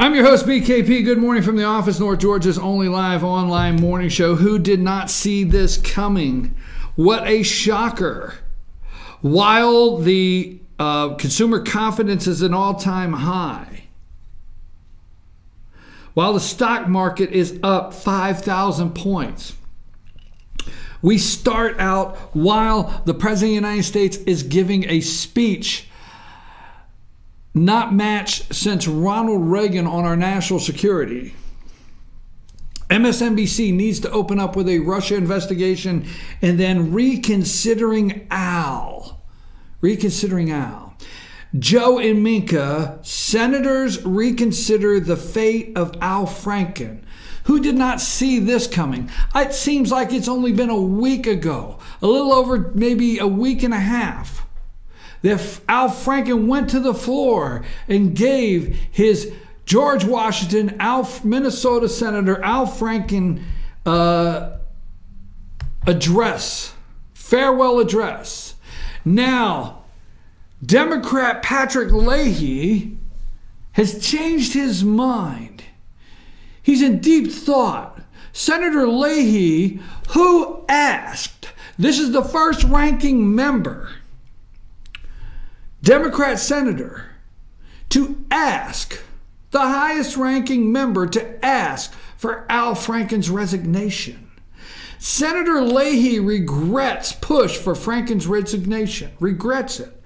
I'm your host, BKP. Good morning from the office, North Georgia's only live online morning show. Who did not see this coming? What a shocker. While the consumer confidence is an all-time high, while the stock market is up 5,000 points, we start out while the President of the United States is giving a speech not matched since Ronald Reagan on our national security. MSNBC needs to open up with a Russia investigation, and then reconsidering Al. Reconsidering Al. Joe and Minka, senators reconsider the fate of Al Franken. Who did not see this coming? It seems like it's only been a week ago, a little over maybe a week and a half, that Al Franken went to the floor and gave his George Washington, Minnesota Senator Al Franken address, farewell address. Now, Democrat Patrick Leahy has changed his mind. He's in deep thought. Senator Leahy, who asked, this is the first ranking member, Democrat senator, to ask, the highest ranking member to ask for Al Franken's resignation. Senator Leahy regrets push for Franken's resignation, regrets it.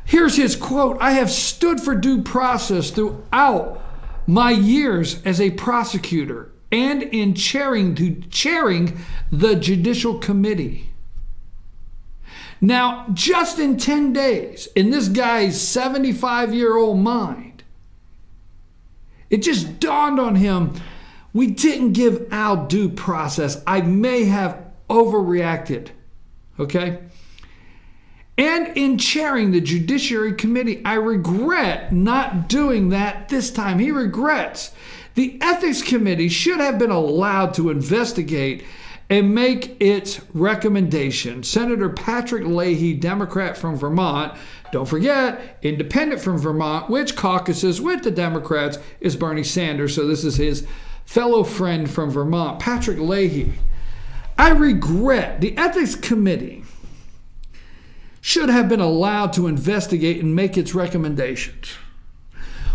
Here's his quote: "I have stood for due process throughout my years as a prosecutor and in chairing the Judicial Committee." Now, just in 10 days, in this guy's 75-year-old mind, it just dawned on him, we didn't give Al due process. I may have overreacted, okay? And in chairing the Judiciary Committee, I regret not doing that this time. He regrets. The Ethics Committee should have been allowed to investigate and make its recommendation. Senator Patrick Leahy, Democrat from Vermont, don't forget, independent from Vermont, which caucuses with the Democrats is Bernie Sanders. So this is his fellow friend from Vermont, Patrick Leahy. I regret the Ethics Committee should have been allowed to investigate and make its recommendations.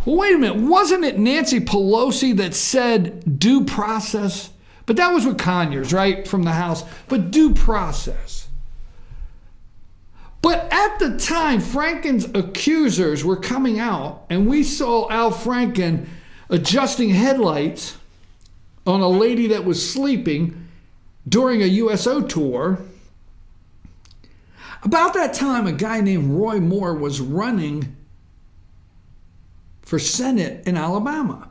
Well, wait a minute. Wasn't it Nancy Pelosi that said due process? But that was with Conyers, right, from the House. But due process. But at the time, Franken's accusers were coming out, and we saw Al Franken adjusting headlights on a lady that was sleeping during a USO tour. About that time, a guy named Roy Moore was running for Senate in Alabama.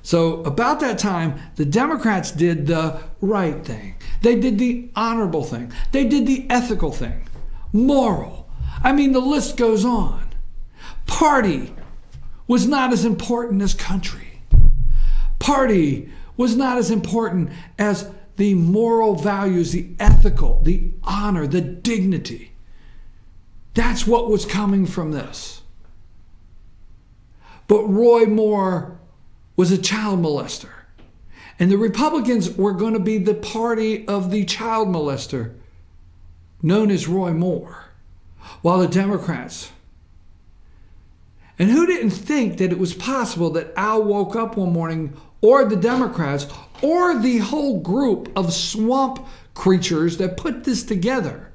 So about that time, the Democrats did the right thing. They did the honorable thing. They did the ethical thing. Moral. I mean, the list goes on. Party was not as important as country. Party was not as important as the moral values, the ethical, the honor, the dignity. That's what was coming from this. But Roy Moore was a child molester. And the Republicans were going to be the party of the child molester, known as Roy Moore, while the Democrats. And who didn't think that it was possible that Al woke up one morning, or the Democrats, or the whole group of swamp creatures that put this together?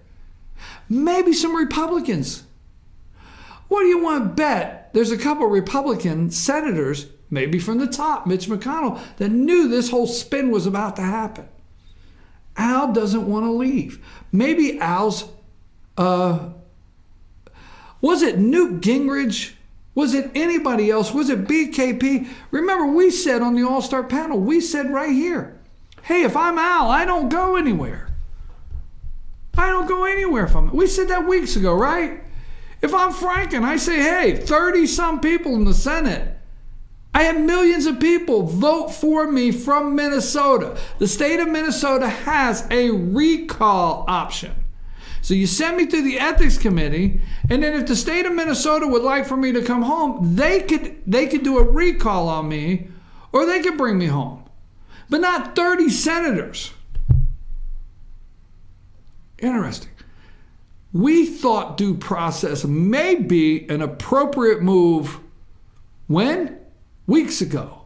Maybe some Republicans. What do you want to bet? There's a couple of Republican senators, maybe from the top, Mitch McConnell, that knew this whole spin was about to happen. Al doesn't want to leave. Maybe Al's, was it Newt Gingrich? Was it anybody else? Was it BKP? Remember, we said on the All-Star panel, we said right here, hey, if I'm Al, I don't go anywhere. I don't go anywhere if I'm, we said that weeks ago, right? If I'm Franken, I say, hey, 30-some people in the Senate, I had millions of people vote for me from Minnesota. The state of Minnesota has a recall option. So you send me through the ethics committee, and then if the state of Minnesota would like for me to come home, they could do a recall on me, or they could bring me home. But not 30 senators. Interesting. We thought due process may be an appropriate move when? Weeks ago.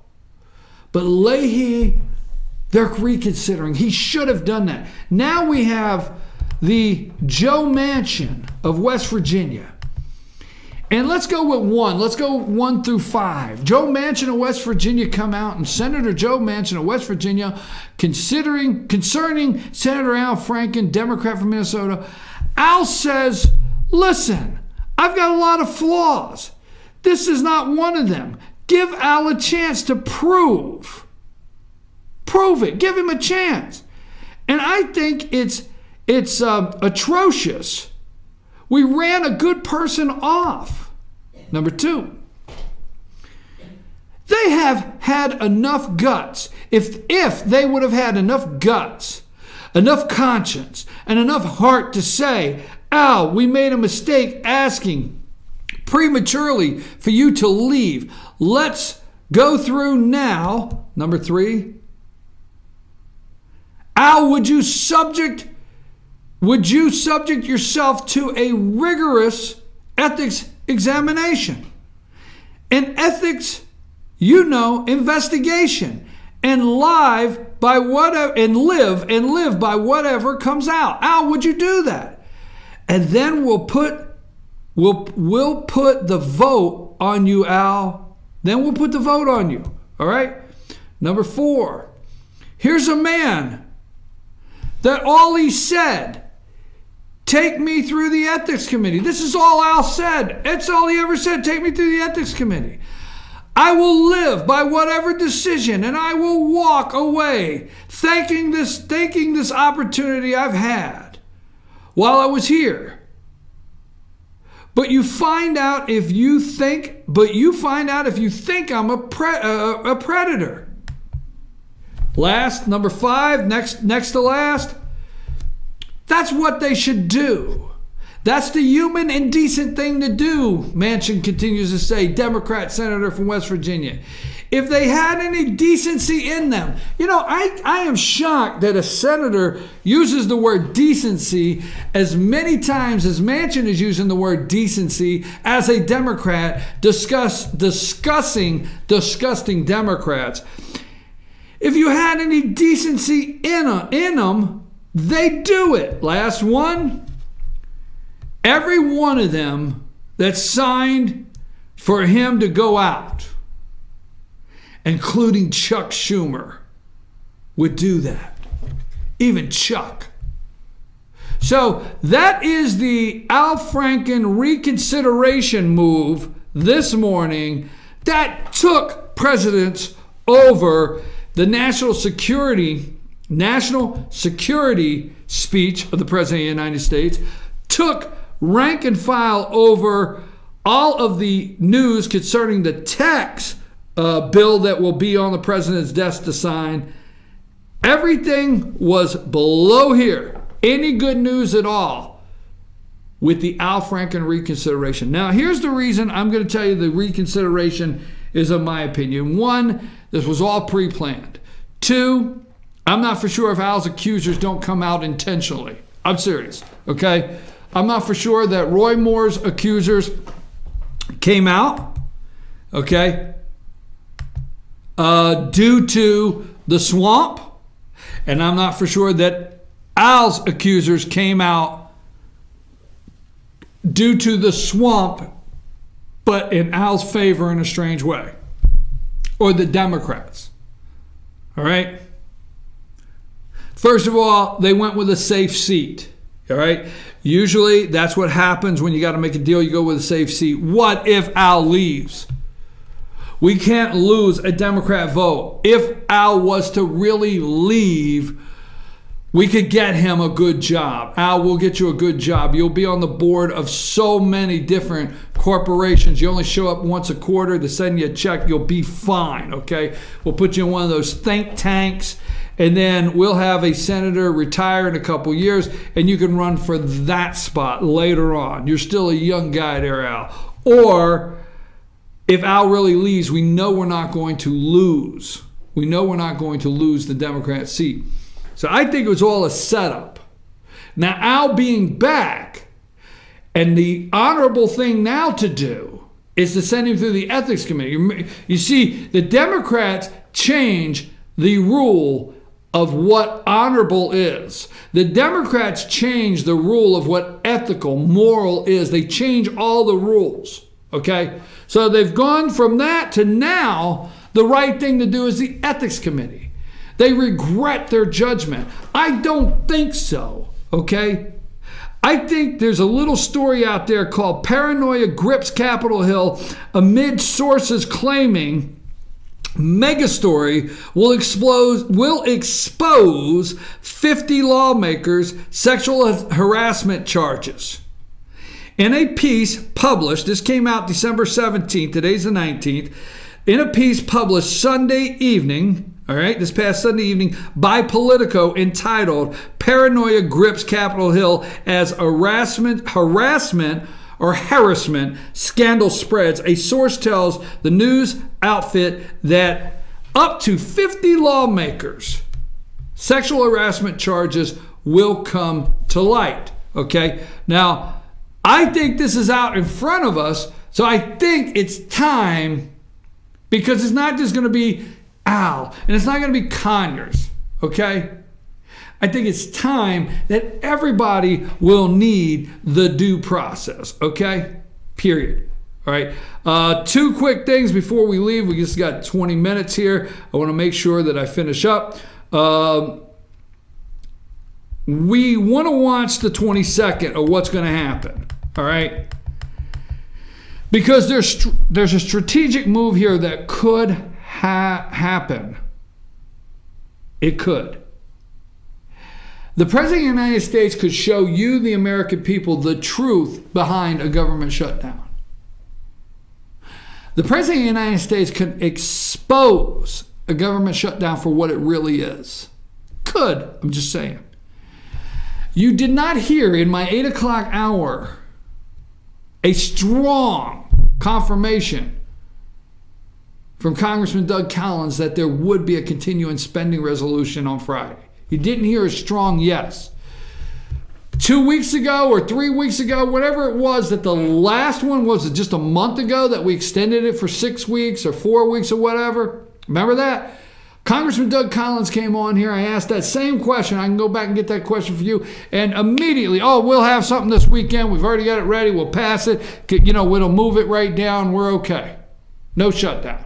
But Leahy, they're reconsidering. He should have done that. Now we have the Joe Manchin of West Virginia. And let's go with one. Let's go 1 through 5. Joe Manchin of West Virginia come out, and Senator Joe Manchin of West Virginia concerning Senator Al Franken, Democrat from Minnesota. Al says, listen, I've got a lot of flaws. This is not one of them. Give Al a chance to prove it. Give him a chance. And I think it's atrocious. We ran a good person off. Number 2, they have had enough guts. If they would have had enough guts, enough conscience, and enough heart to say, Al, we made a mistake asking prematurely for you to leave. Let's go through now. Number 3, Al, would you subject yourself to a rigorous ethics examination? An ethics, investigation, and live by whatever, and live by whatever comes out. Al, would you do that? And then we'll put the vote on you, Al. Then we'll put the vote on you. All right? Number 4. Here's a man that all he said, take me through the ethics committee. This is all Al said. That's all he ever said. Take me through the ethics committee. I will live by whatever decision, and I will walk away thanking this opportunity I've had while I was here. But you find out if you think I'm a predator. Last, number 5, next to last. That's what they should do. That's the human and decent thing to do, Manchin continues to say, Democrat senator from West Virginia. If they had any decency in them. I am shocked that a senator uses the word decency as many times as Manchin is using the word decency as a Democrat discussing disgusting Democrats. If you had any decency in them, they do it. Last one. Every one of them that signed for him to go out, including Chuck Schumer, would do that. Even Chuck. So that is the Al Franken reconsideration move this morning that took precedence over the national security speech of the President of the United States, took rank and file over all of the news concerning the tax bill that will be on the president's desk to sign. Everything was below here. Any good news at all with the Al Franken reconsideration. Now, here's the reason I'm going to tell you the reconsideration is, in my opinion. 1, this was all pre-planned. 2, I'm not for sure if Al's accusers don't come out intentionally. I'm serious, okay? I'm not for sure that Roy Moore's accusers came out, okay, due to the swamp. And I'm not for sure that Al's accusers came out due to the swamp, but in Al's favor in a strange way. Or the Democrats. All right? First of all, they went with a safe seat. All right? Usually that's what happens when you got to make a deal. You go with a safe seat. What if Al leaves? We can't lose a Democrat vote. If Al was to really leave, we could get him a good job. Al will get you a good job. You'll be on the board of so many different corporations. You only show up once a quarter to send you a check. You'll be fine, okay? We'll put you in one of those think tanks, and then we'll have a senator retire in a couple years, and you can run for that spot later on. You're still a young guy there, Al. Or if Al really leaves, we know we're not going to lose. We know we're not going to lose the Democrat seat. So I think it was all a setup. Now, Al being back, and the honorable thing now to do is to send him through the ethics committee. You see, the Democrats change the rule of what honorable is. The Democrats change the rule of what ethical, moral is. They change all the rules, okay? So they've gone from that to now the right thing to do is the ethics committee. They regret their judgment. I don't think so, okay? I think there's a little story out there called Paranoia Grips Capitol Hill amid sources claiming megastory will expose 50 lawmakers' sexual harassment charges. In a piece published, this came out December 17th, today's the 19th, in a piece published Sunday evening, all right, this past Sunday evening, by Politico entitled Paranoia Grips Capitol Hill as Harassment or Harassment Scandal Spreads. A source tells the news outfit that up to 50 lawmakers' sexual harassment charges will come to light. Okay? Now, I think this is out in front of us, so I think it's time, because it's not just going to be Al, and it's not going to be Conyers. Okay? I think it's time that everybody will need the due process, okay? Period. All right. Two quick things before we leave. We just got 20 minutes here. I want to make sure that I finish up. We want to watch the 22nd of what's going to happen, all right? Because there's a strategic move here that could happen. It could. The President of the United States could show you, the American people, the truth behind a government shutdown. The President of the United States could expose a government shutdown for what it really is. Could, I'm just saying. You did not hear in my 8 o'clock hour a strong confirmation from Congressman Doug Collins that there would be a continuing spending resolution on Friday. You didn't hear a strong yes. 2 weeks ago or 3 weeks ago, whatever it was, that the last one was just a month ago that we extended it for 6 weeks or 4 weeks or whatever. Remember that? Congressman Doug Collins came on here. I asked that same question. I can go back and get that question for you. And immediately, oh, we'll have something this weekend. We've already got it ready. We'll pass it. You know, we'll move it right down. We're okay. No shutdown.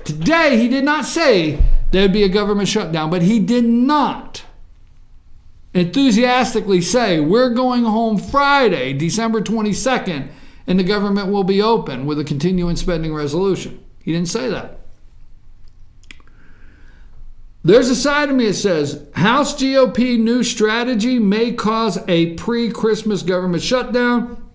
Today, he did not say there'd be a government shutdown, but he did not enthusiastically say, we're going home Friday, December 22nd, and the government will be open with a continuing spending resolution. He didn't say that. There's a side of me that says, House GOP new strategy may cause a pre-Christmas government shutdown.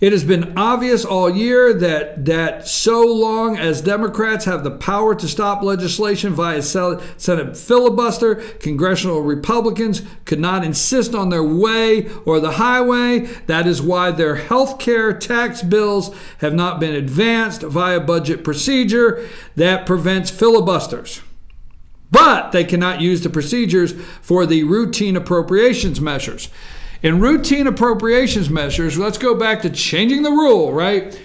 It has been obvious all year that so long as Democrats have the power to stop legislation via Senate filibuster, congressional Republicans could not insist on their way or the highway. That is why their health care tax bills have not been advanced via budget procedure that prevents filibusters. But they cannot use the procedures for the routine appropriations measures. In routine appropriations measures, let's go back to changing the rule, right?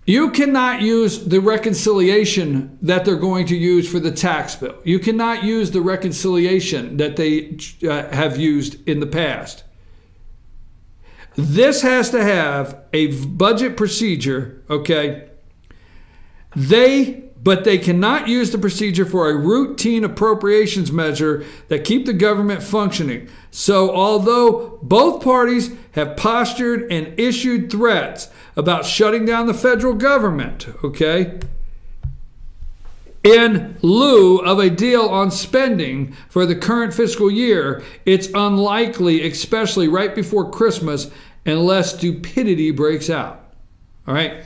You cannot use the reconciliation that they're going to use for the tax bill. You cannot use the reconciliation that they have used in the past. This has to have a budget procedure, okay? But they cannot use the procedure for a routine appropriations measure that keep the government functioning. So although both parties have postured and issued threats about shutting down the federal government, okay, in lieu of a deal on spending for the current fiscal year, it's unlikely, especially right before Christmas, unless stupidity breaks out. All right?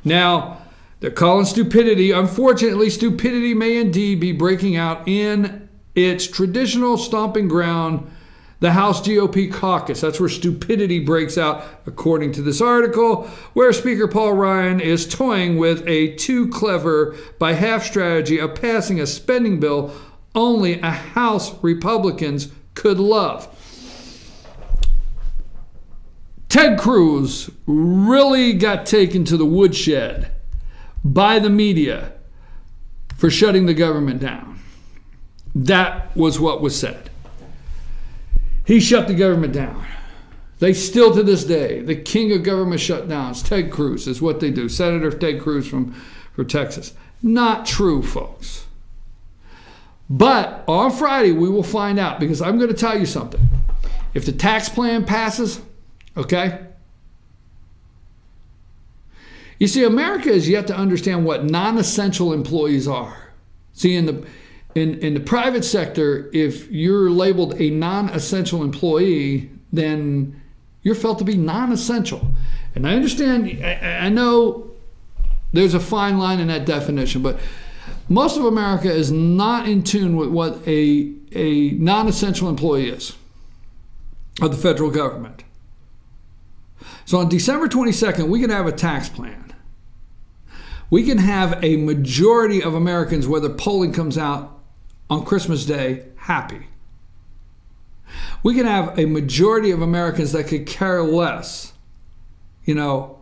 Now, they're calling stupidity. Unfortunately, stupidity may indeed be breaking out in its traditional stomping ground, the House GOP caucus. That's where stupidity breaks out, according to this article, where Speaker Paul Ryan is toying with a too clever by half strategy of passing a spending bill only a House Republicans could love. Ted Cruz really got taken to the woodshed by the media for shutting the government down. That was what was said. He shut the government down. They still to this day, the king of government shutdowns, Ted Cruz, is what they do. Senator Ted Cruz from Texas. Not true, folks. But on Friday, we will find out, because I'm going to tell you something. If the tax plan passes, okay? You see, America is yet to understand what non-essential employees are. See, in the private sector, if you're labeled a non-essential employee, then you're felt to be non-essential. And I understand, I know there's a fine line in that definition, but most of America is not in tune with what a non-essential employee is of the federal government. So on December 22nd, we can have a tax plan. We can have a majority of Americans, whether polling comes out on Christmas Day, happy. We can have a majority of Americans that could care less. You know,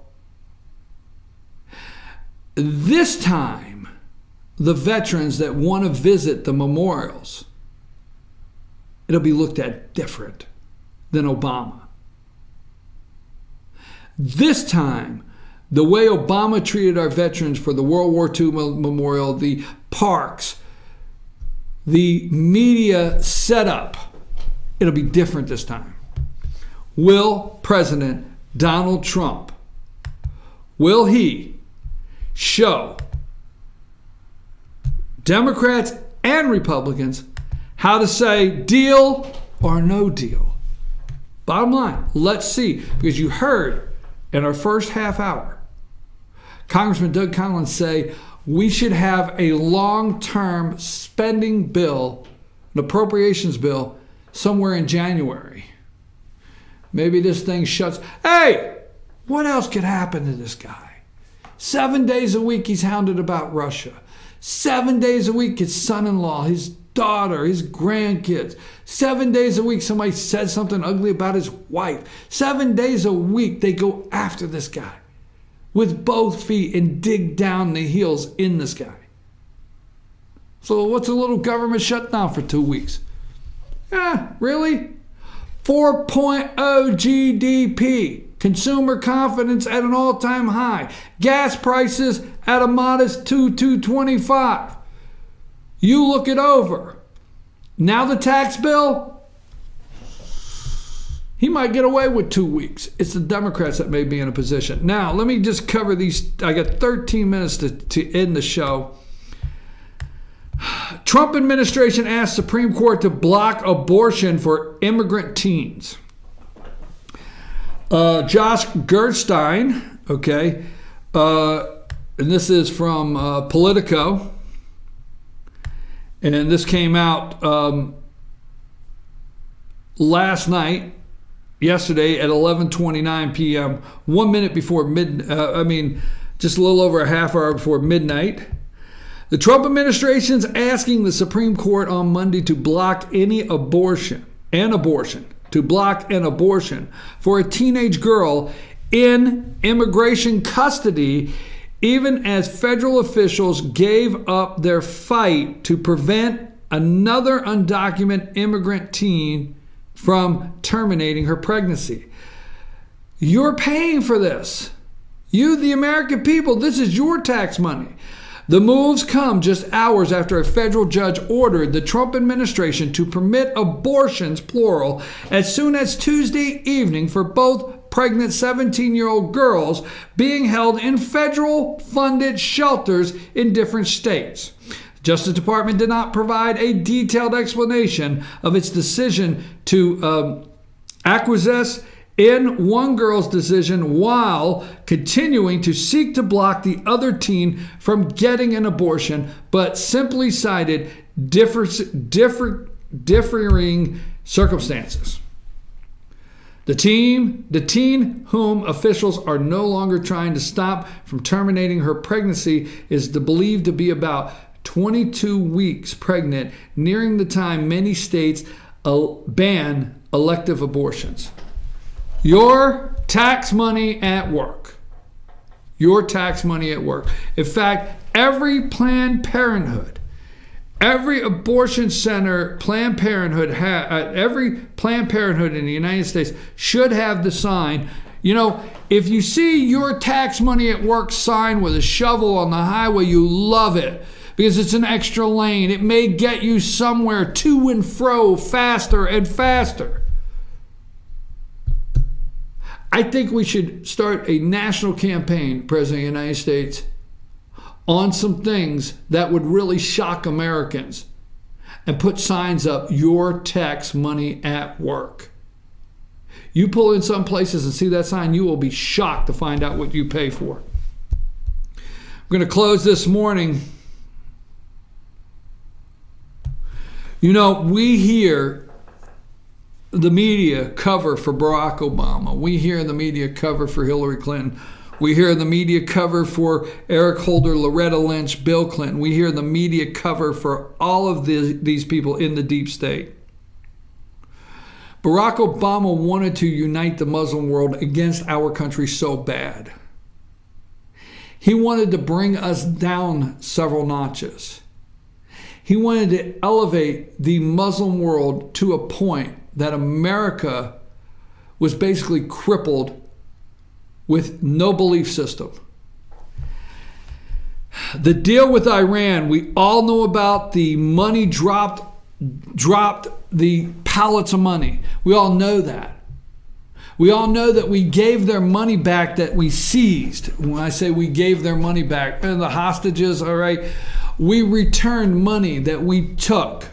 this time, the veterans that want to visit the memorials, it'll be looked at different than Obama. This time, the way Obama treated our veterans for the World War II memorial, the parks, the media setup, it'll be different this time. Will President Donald Trump, will he show Democrats and Republicans how to say deal or no deal? Bottom line, let's see, because you heard in our first half hour, Congressman Doug Collins say we should have a long-term spending bill, an appropriations bill, somewhere in January. Maybe this thing shuts. Hey, what else could happen to this guy? 7 days a week he's hounded about Russia. 7 days a week his son-in-law, his daughter, his grandkids. 7 days a week somebody said something ugly about his wife. 7 days a week they go after this guy with both feet and dig down the heels in this guy. So what's a little government shutdown for 2 weeks? Yeah, really? 4.0 GDP. Consumer confidence at an all-time high. Gas prices at a modest 2.25. You look it over. Now the tax bill, he might get away with 2 weeks. It's the Democrats that may be in a position. Now, let me just cover these. I got 13 minutes to end the show. Trump administration asked Supreme Court to block abortion for immigrant teens. Josh Gerstein, okay, and this is from Politico, and this came out last night, yesterday at 11:29 p.m., 1 minute before just a little over a half hour before midnight. The Trump administration's asking the Supreme Court on Monday to block an abortion for a teenage girl in immigration custody, even as federal officials gave up their fight to prevent another undocumented immigrant teen from terminating her pregnancy. You're paying for this. You, the American people, this is your tax money. The moves come just hours after a federal judge ordered the Trump administration to permit abortions, plural, as soon as Tuesday evening for both pregnant 17-year-old girls being held in federal-funded shelters in different states. The Justice Department did not provide a detailed explanation of its decision to acquiesce in one girl's decision while continuing to seek to block the other teen from getting an abortion, but simply cited differing circumstances. The teen whom officials are no longer trying to stop from terminating her pregnancy is believed to be about 22 weeks pregnant, nearing the time many states ban elective abortions. Your tax money at work. Your tax money at work. In fact, every Planned Parenthood, every abortion center, every Planned Parenthood in the United States should have the sign. You know, if you see your tax money at work sign with a shovel on the highway, you love it because it's an extra lane. It may get you somewhere to and fro faster and faster. I think we should start a national campaign, President of the United States, on some things that would really shock Americans and put signs up, your tax money at work. You pull in some places and see that sign, you will be shocked to find out what you pay for. I'm going to close this morning. You know, we hear the media cover for Barack Obama. We hear the media cover for Hillary Clinton. We hear the media cover for Eric Holder, Loretta Lynch, Bill Clinton. We hear the media cover for all of these people in the deep state. Barack Obama wanted to unite the Muslim world against our country so bad. He wanted to bring us down several notches. He wanted to elevate the Muslim world to a point that America was basically crippled with no belief system. The deal with Iran, we all know about the money dropped the pallets of money. We all know that. We all know that we gave their money back that we seized. When I say we gave their money back, and the hostages, all right, we returned money that we took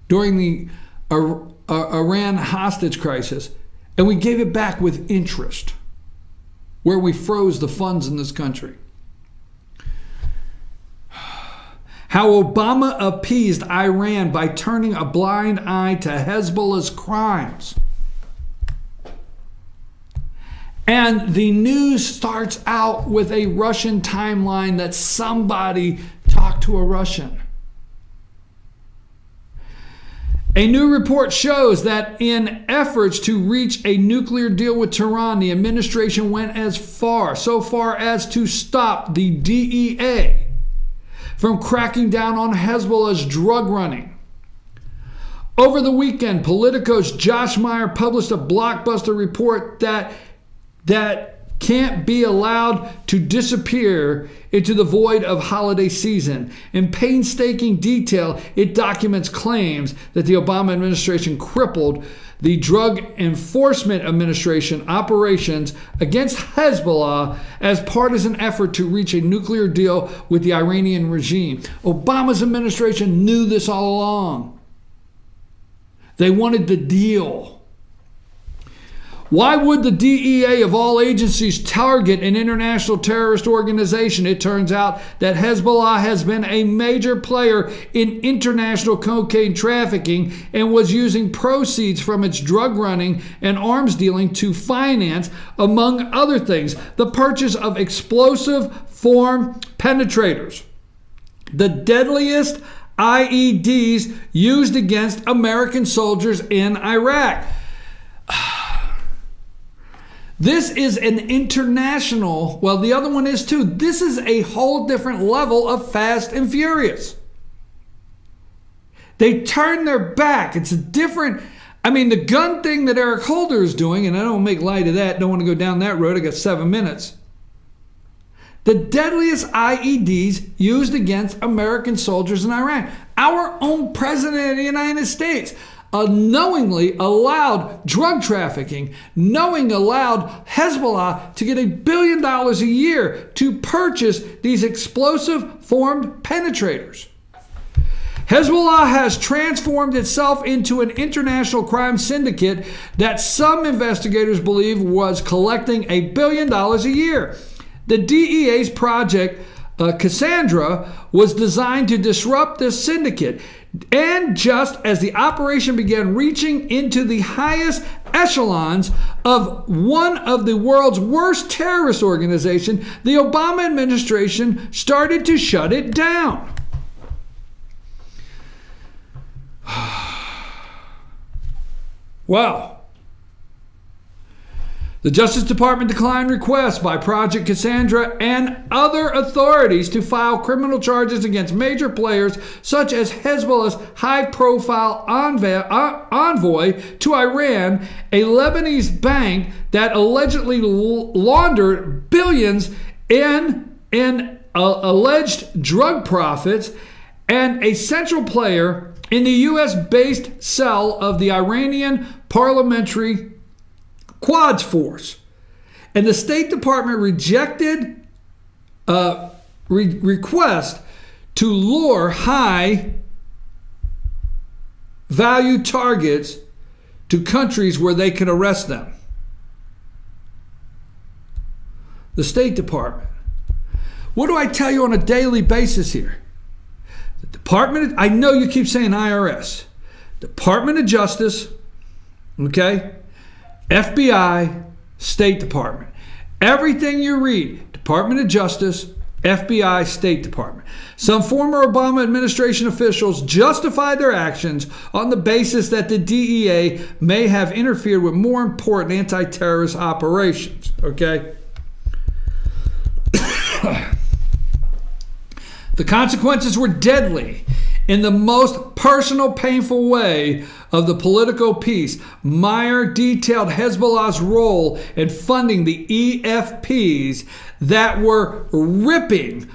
during the Iran hostage crisis, and we gave it back with interest, where we froze the funds in this country. How Obama appeased Iran by turning a blind eye to Hezbollah's crimes. And the news starts out with a Russian timeline that somebody talked to a Russian. A new report shows that in efforts to reach a nuclear deal with Tehran, the administration went so far as to stop the DEA from cracking down on Hezbollah's drug running. Over the weekend, Politico's Josh Meyer published a blockbuster report that can't be allowed to disappear into the void of holiday season. In painstaking detail, it documents claims that the Obama administration crippled the Drug Enforcement Administration operations against Hezbollah as partisan effort to reach a nuclear deal with the Iranian regime. Obama's administration knew this all along. They wanted the deal. Why would the DEA of all agencies target an international terrorist organization? It turns out that Hezbollah has been a major player in international cocaine trafficking and was using proceeds from its drug running and arms dealing to finance, among other things, the purchase of explosive form penetrators, the deadliest IEDs used against American soldiers in Iraq. This is an international, well, the other one is too. This is a whole different level of Fast and Furious. They turn their back. It's a different, I mean, the gun thing that Eric Holder is doing, and I don't make light of that, don't want to go down that road, I got 7 minutes. The deadliest IEDs used against American soldiers in Iraq. Our own president of the United States knowingly allowed drug trafficking, knowingly allowed Hezbollah to get $1 billion a year to purchase these explosive formed penetrators. Hezbollah has transformed itself into an international crime syndicate that some investigators believe was collecting $1 billion a year. The DEA's project Cassandra was designed to disrupt this syndicate. And just as the operation began reaching into the highest echelons of one of the world's worst terrorist organizations, the Obama administration started to shut it down. Wow. The Justice Department declined requests by Project Cassandra and other authorities to file criminal charges against major players such as Hezbollah's high-profile envoy to Iran, a Lebanese bank that allegedly laundered billions in alleged drug profits, and a central player in the U.S.-based cell of the Iranian Parliamentary Quds Force. And the State Department rejected request to lure high-value targets to countries where they can arrest them. The State Department. What do I tell you on a daily basis here? The Department, I know you keep saying IRS. Department of Justice, okay? FBI, State Department. Everything you read, Department of Justice, FBI, State Department. Some former Obama administration officials justified their actions on the basis that the DEA may have interfered with more important anti-terrorist operations. Okay? The consequences were deadly. In the most personal, painful way of the Politico piece, Meyer detailed Hezbollah's role in funding the EFPs that were ripping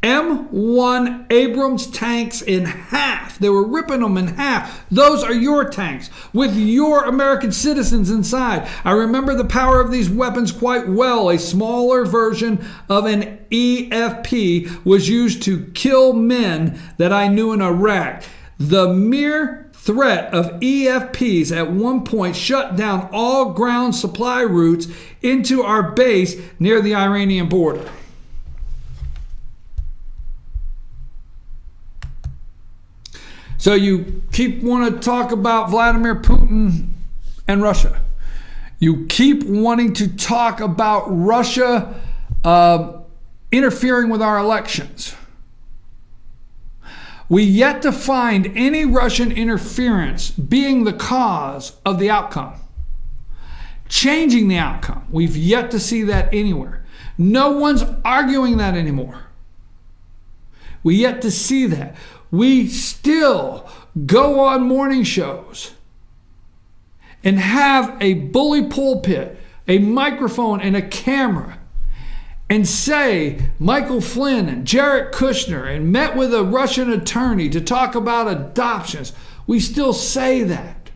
M1 Abrams tanks in half. They were ripping them in half. Those are your tanks with your American citizens inside. I remember the power of these weapons quite well. A smaller version of an EFP was used to kill men that I knew in Iraq. The mere threat of EFPs at one point shut down all ground supply routes into our base near the Iranian border. So you keep wanting to talk about Vladimir Putin and Russia. You keep wanting to talk about Russia interfering with our elections. We yet to find any Russian interference being the cause of the outcome, changing the outcome. We've yet to see that anywhere. No one's arguing that anymore. We yet to see that. We still go on morning shows and have a bully pulpit, a microphone, and a camera, and say Michael Flynn and Jared Kushner and met with a Russian attorney to talk about adoptions. We still say that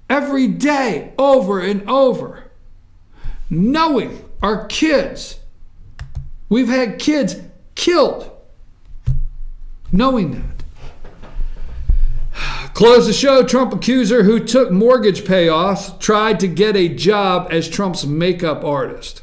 every day, over and over, knowing our kids. We've had kids killed knowing that. Close the show. Trump accuser who took mortgage payoffs tried to get a job as Trump's makeup artist.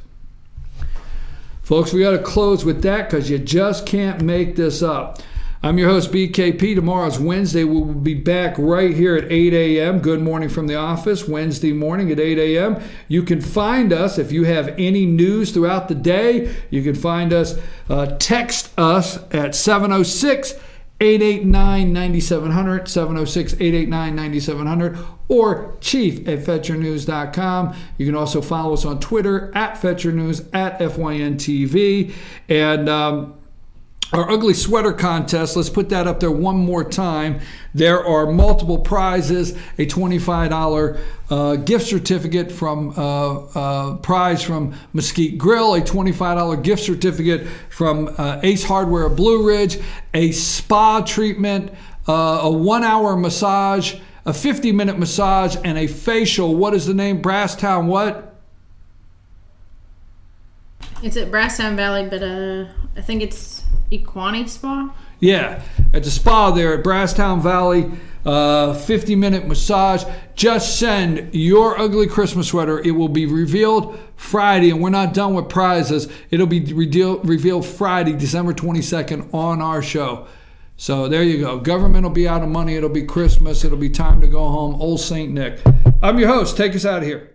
Folks, we got to close with that because you just can't make this up. I'm your host, BKP. Tomorrow's Wednesday. We'll be back right here at 8 a.m. Good morning from the office, Wednesday morning at 8 a.m. You can find us if you have any news throughout the day. You can find us, text us at 706-889-9700, 706-889-9700, or chief@fetchernews.com. You can also follow us on Twitter at FetcherNews, at FYNTV. And our ugly sweater contest, let's put that up there one more time. There are multiple prizes, a $25 gift certificate from prize from Mesquite Grill, a $25 gift certificate from Ace Hardware of Blue Ridge, a spa treatment, a 1-hour massage, a 50-minute massage, and a facial. What is the name? Brasstown what? It's at Brasstown Valley, but I think it's Equani Spa? Yeah, at the spa there at Brasstown Valley. 50-minute massage. Just send your ugly Christmas sweater. It will be revealed Friday, and we're not done with prizes. It'll be revealed Friday, December 22nd on our show. So there you go. Government will be out of money. It'll be Christmas. It'll be time to go home. Old St. Nick. I'm your host. Take us out of here.